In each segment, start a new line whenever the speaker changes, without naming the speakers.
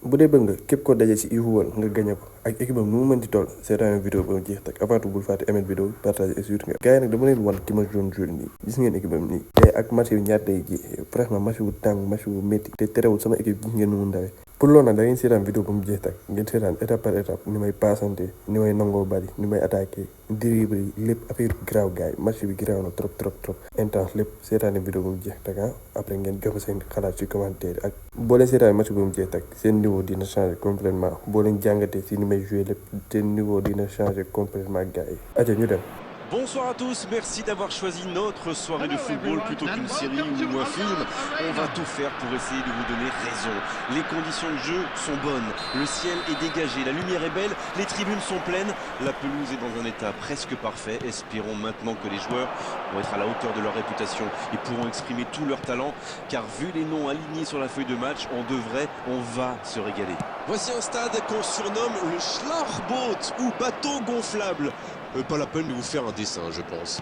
bu dee bëgg nga képp ko daje ci eFootball nga gagné ko ak équipe am nu mu mënti toll seetaan vidéo ba mu jeex tak avant tout bul fàtte aimer vidéo partager et surtout nga gars yi nag dama leen wan ki ma doon joué nii gis ngeen équipe am nii te ak match bi ñaata lay ji franchement match bu tàng match bu métti te terewul sama équipe gis ngeen nu mu ndawee pour loolu nag da ngeen seetaan vidéo ba mu jeex tak ngeen seetaan étape par étape ni may passante ni may nangoo bari ni may attaqué dribble yi lépp affaire graaw gars yi match bi graaw na trop intense lépp seetaane vidéo ba mu jeex tak après ngeen joxe seen xalaat ci commentaire ak boo leen seetaane match ba mu jeex tak seen niveau dina changer complètement boo leen jàngatee si ni may joué lépp seen niveau dina changer complètement gars yi aja ñu dem.
Bonsoir à tous, merci d'avoir choisi notre soirée de football plutôt qu'une série ou un film. On va tout faire pour essayer de vous donner raison. Les conditions de jeu sont bonnes, le ciel est dégagé, la lumière est belle, les tribunes sont pleines, la pelouse est dans un état presque parfait. Espérons maintenant que les joueurs vont être à la hauteur de leur réputation et pourront exprimer tout leur talent, car vu les noms alignés sur la feuille de match, on va se régaler. Voici un stade qu'on surnomme le Schlauchboot ou bateau gonflable. Pas la peine de vous faire un dessin, je pense.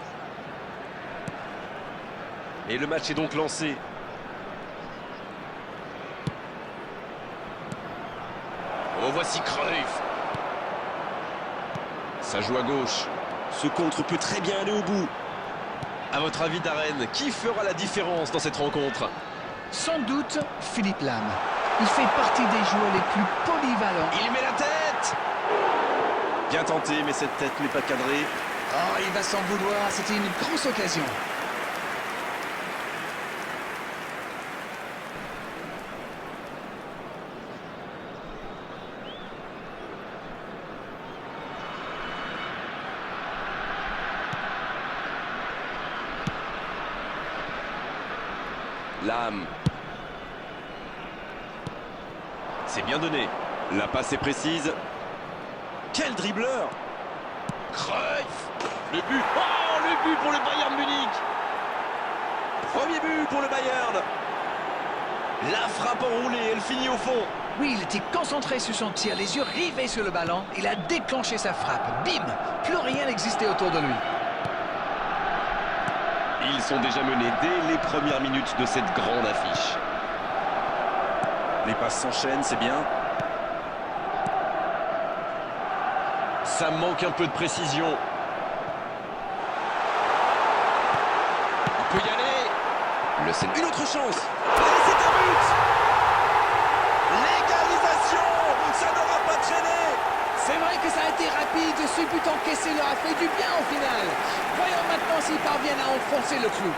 Et le match est donc lancé. Oh, voici Cruyff. Ça joue à gauche. Ce contre peut très bien aller au bout. À votre avis, Darren, qui fera la différence dans cette rencontre?
Sans doute, Philippe Lam. Il fait partie des joueurs les plus polyvalents.
Il met la tête! Bien tenté, mais cette tête n'est pas cadrée.
Oh, il va s'en vouloir, c'était une grosse occasion.
Lam. C'est bien donné. La passe est précise. Quel dribbleur! Cruyff! Le but! Oh, le but pour le Bayern Munich! Premier but pour le Bayern! La frappe enroulée, elle finit au fond.
Oui, il était concentré sur son tir, les yeux rivés sur le ballon. Il a déclenché sa frappe. Bim! Plus rien n'existait autour de lui.
Ils sont déjà menés dès les premières minutes de cette grande affiche. Les passes s'enchaînent, c'est bien. Ça manque un peu de précision. Il peut y aller. Une autre chance. Et c'est un but. L'égalisation. Ça n'aura pas traîné.
C'est vrai que ça a été rapide, ce but encaissé leur a fait du bien au final. Voyons maintenant s'ils parviennent à enfoncer le clou.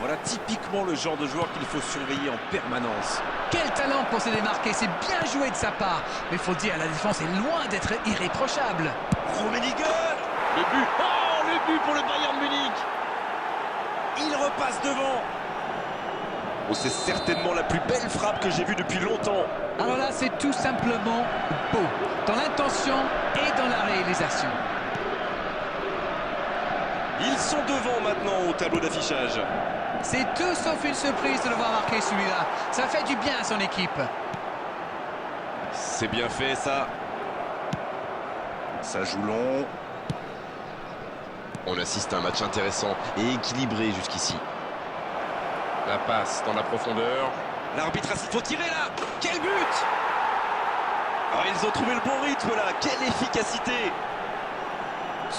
Voilà typiquement le genre de joueur qu'il faut surveiller en permanence.
Quel talent pour se démarquer, c'est bien joué de sa part. Mais il faut dire, la défense est loin d'être irréprochable.
Rummenigge. Le but. Oh, le but pour le Bayern Munich. Il repasse devant. Oh, c'est certainement la plus belle frappe que j'ai vue depuis longtemps.
Alors là, c'est tout simplement beau. Dans l'intention et dans la réalisation.
Ils sont devant maintenant au tableau d'affichage.
C'est tout sauf une surprise de le voir marquer celui-là. Ça fait du bien à son équipe.
C'est bien fait ça. Ça joue long. On assiste à un match intéressant et équilibré jusqu'ici. La passe dans la profondeur. L'arbitre a s'il faut tirer là. Quel but! Oh, ils ont trouvé le bon rythme là. Quelle efficacité!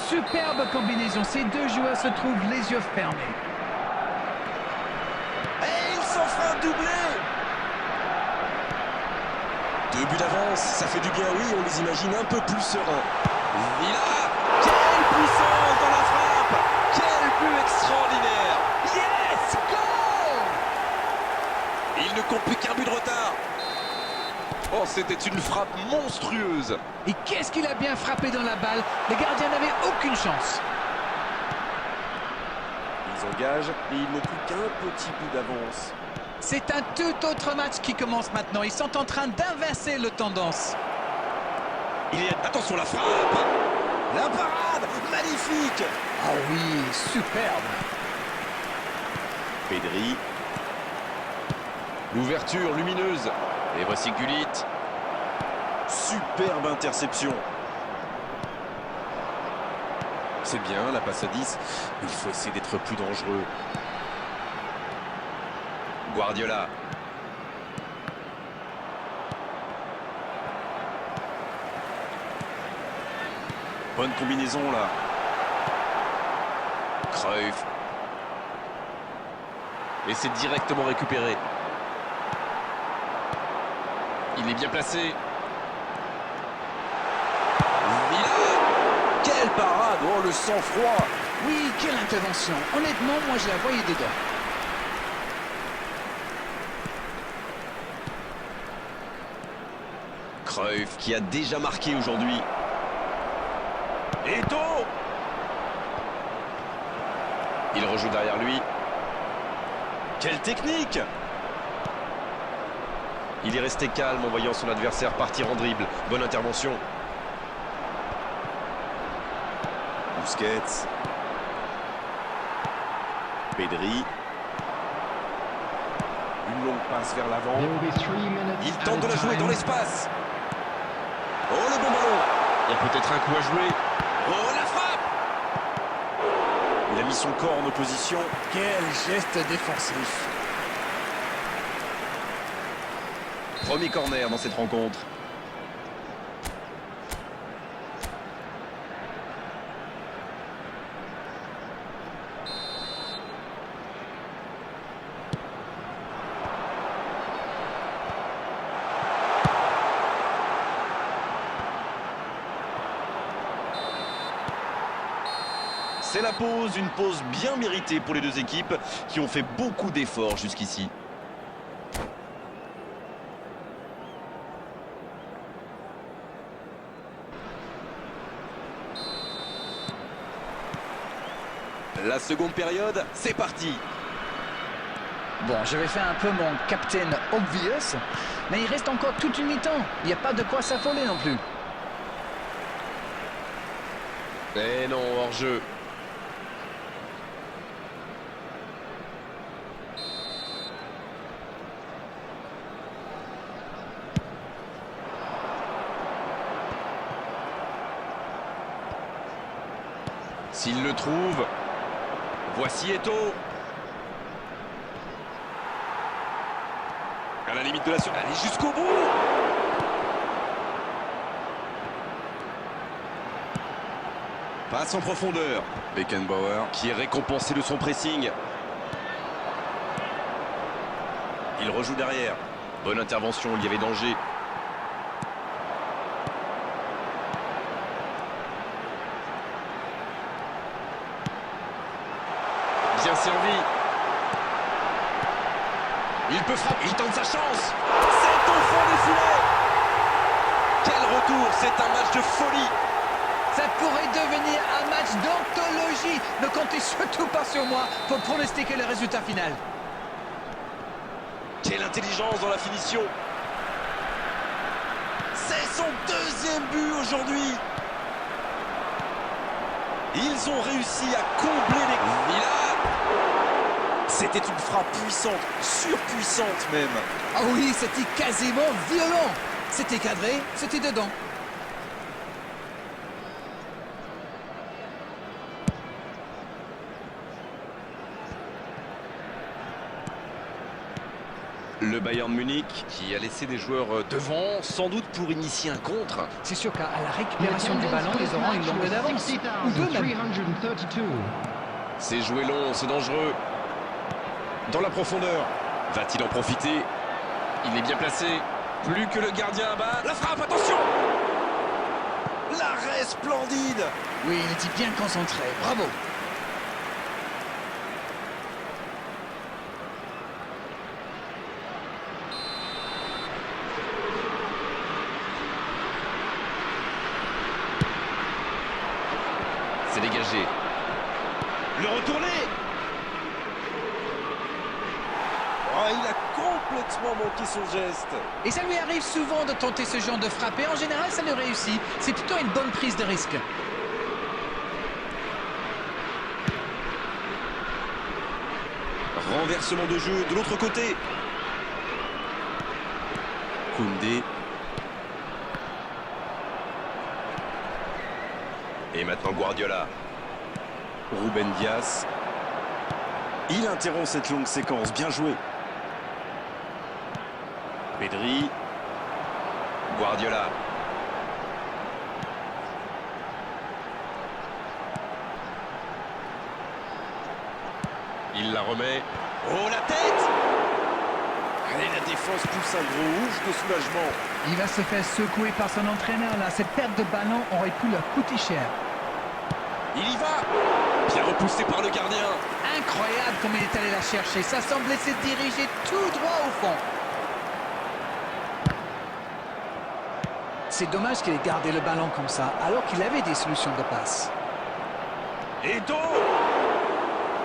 Superbe combinaison. Ces deux joueurs se trouvent les yeux fermés.
Et il s'en fera un doublé! 2 buts d'avance, ça fait du bien, oui, on les imagine un peu plus sereins. Villa! Quelle puissance dans la frappe! Quel but extraordinaire!
Yes! Goal!
Il ne compte plus qu'un but de retard. Oh, c'était une frappe monstrueuse.
Et qu'est-ce qu'il a bien frappé dans la balle. Les gardiens n'avaient aucune chance.
Ils engagent et ils n'ont plus qu'un petit but d'avance.
C'est un tout autre match qui commence maintenant. Ils sont en train d'inverser le tendance.
Il y a... Attention, la frappe! La parade! Magnifique!
Ah oui, superbe.
Pedri. L'ouverture lumineuse. Et voici Gullit. Superbe interception. C'est bien, la passe à 10. Il faut essayer d'être plus dangereux. Guardiola. Bonne combinaison là. Cruyff. Et c'est directement récupéré. Il est bien placé. Quelle parade! Oh, le sang-froid!
Oui, quelle intervention. Honnêtement, moi je la voyais dedans.
Cruyff qui a déjà marqué aujourd'hui. Eto'o! Il rejoue derrière lui. Quelle technique! Il est resté calme en voyant son adversaire partir en dribble. Bonne intervention. Busquets. Pedri. Une longue passe vers l'avant. Il tente de la jouer dans l'espace. Oh, le bon ballon. Il y a peut-être un coup à jouer. Oh, la frappe. Il a mis son corps en opposition.
Quel geste défensif.
Premier corner dans cette rencontre. C'est la pause, une pause bien méritée pour les deux équipes qui ont fait beaucoup d'efforts jusqu'ici. La seconde période, c'est parti.
Bon, j'avais fait un peu mon Captain Obvious, mais il reste encore toute une mi-temps. Il n'y a pas de quoi s'affoler non plus.
Eh non, hors-jeu. S'il le trouve, voici Eto'o. À la limite de la surface, allez jusqu'au bout. Passe en profondeur. Beckenbauer qui est récompensé de son pressing. Il rejoue derrière. Bonne intervention, il y avait danger. Bien servi. Il peut frapper, il tente sa chance. C'est au fond des filets. Quel retour, c'est un match de folie.
Ça pourrait devenir un match d'anthologie. Ne comptez surtout pas sur moi pour pronostiquer le résultat final.
Quelle intelligence dans la finition. C'est son deuxième but aujourd'hui. Ils ont réussi à combler les... C'était une frappe puissante, surpuissante même.
Ah oui, c'était quasiment violent. C'était cadré, c'était dedans.
Le Bayern Munich qui a laissé des joueurs devant, sans doute pour initier un contre.
C'est sûr qu'à la récupération du ballon, ils auront une longueur d'avance. Ou deux même.
C'est joué long, c'est dangereux. Dans la profondeur. Va-t-il en profiter? Il est bien placé. Plus que le gardien à bas. La frappe, attention! L'arrêt splendide!
Oui, il était bien concentré. Bravo.
C'est dégagé. Le retourné! Oh, il a complètement manqué son geste.
Et ça lui arrive souvent de tenter ce genre de frappe. Et en général, ça le réussit. C'est plutôt une bonne prise de risque.
Renversement de jeu de l'autre côté. Koundé. Et maintenant Guardiola. Ruben Dias. Il interrompt cette longue séquence. Bien joué. Pedri. Guardiola. Il la remet. Oh, la tête! Allez, la défense pousse un gros ouf de soulagement.
Il va se faire secouer par son entraîneur là. Cette perte de ballon aurait pu leur coûter cher.
Il y va! Bien repoussé par le gardien.
Incroyable comme il est allé la chercher. Ça semblait se diriger tout droit au fond. C'est dommage qu'il ait gardé le ballon comme ça, alors qu'il avait des solutions de passe.
Eto'o!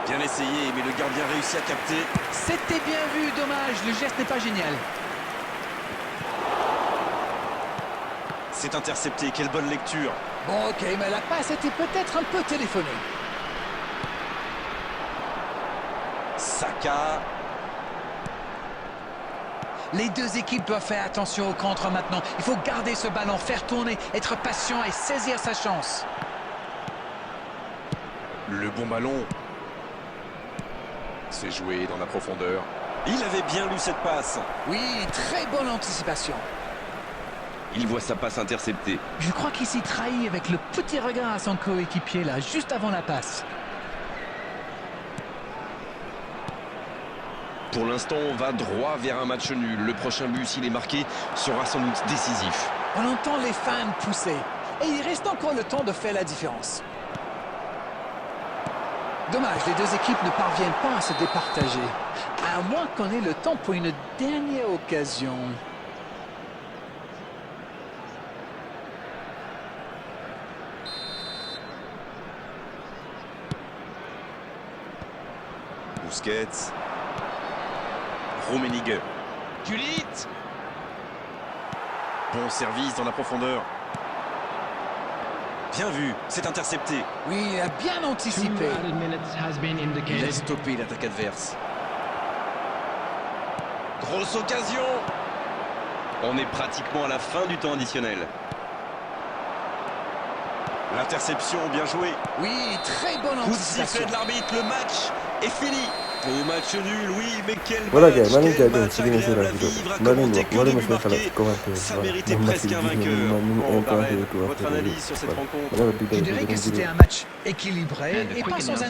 Bien essayé, mais le gardien réussit à capter.
C'était bien vu, dommage. Le geste n'est pas génial.
C'est intercepté, quelle bonne lecture.
Bon, ok, mais la passe était peut-être un peu téléphonée.
Saka.
Les deux équipes doivent faire attention au contre maintenant. Il faut garder ce ballon, faire tourner, être patient et saisir sa chance.
Le bon ballon. C'est joué dans la profondeur. Il avait bien lu cette passe.
Oui, très bonne anticipation.
Il voit sa passe interceptée.
Je crois qu'il s'y trahit avec le petit regard à son coéquipier là, juste avant la passe.
Pour l'instant, on va droit vers un match nul. Le prochain but, s'il est marqué, sera sans doute décisif.
On entend les fans pousser. Et il reste encore le temps de faire la différence. Dommage, les deux équipes ne parviennent pas à se départager. À moins qu'on ait le temps pour une dernière occasion.
Busquets. Rummenigge. Gullit. Bon service dans la profondeur. Bien vu, c'est intercepté.
Oui, il a bien anticipé.
Il a stoppé l'attaque adverse. Grosse occasion. On est pratiquement à la fin du temps additionnel. L'interception, bien joué.
Oui, très bonne
Coup de
anticipation.
sifflet de l'arbitre, le match est fini. Au match nul, oui, mais quel
Voilà
match,
gars, maa ngi leen
quel
di
match
jaajëfal ci
agréable à
vidéo
vivre, à
maa leen
commenter
wax
que
maa
des
leen
buts
ma xalaat
marqués.
ci commentaire
Ça
voilà
méritait
moom match
presque
bi
un
gis
vainqueur.
ngeen ni mu
Bon,
influencé
pareil.
tout
Votre analyse sur cette rencontre?
voilà
Je dirais que c'était un match équilibré et pas sans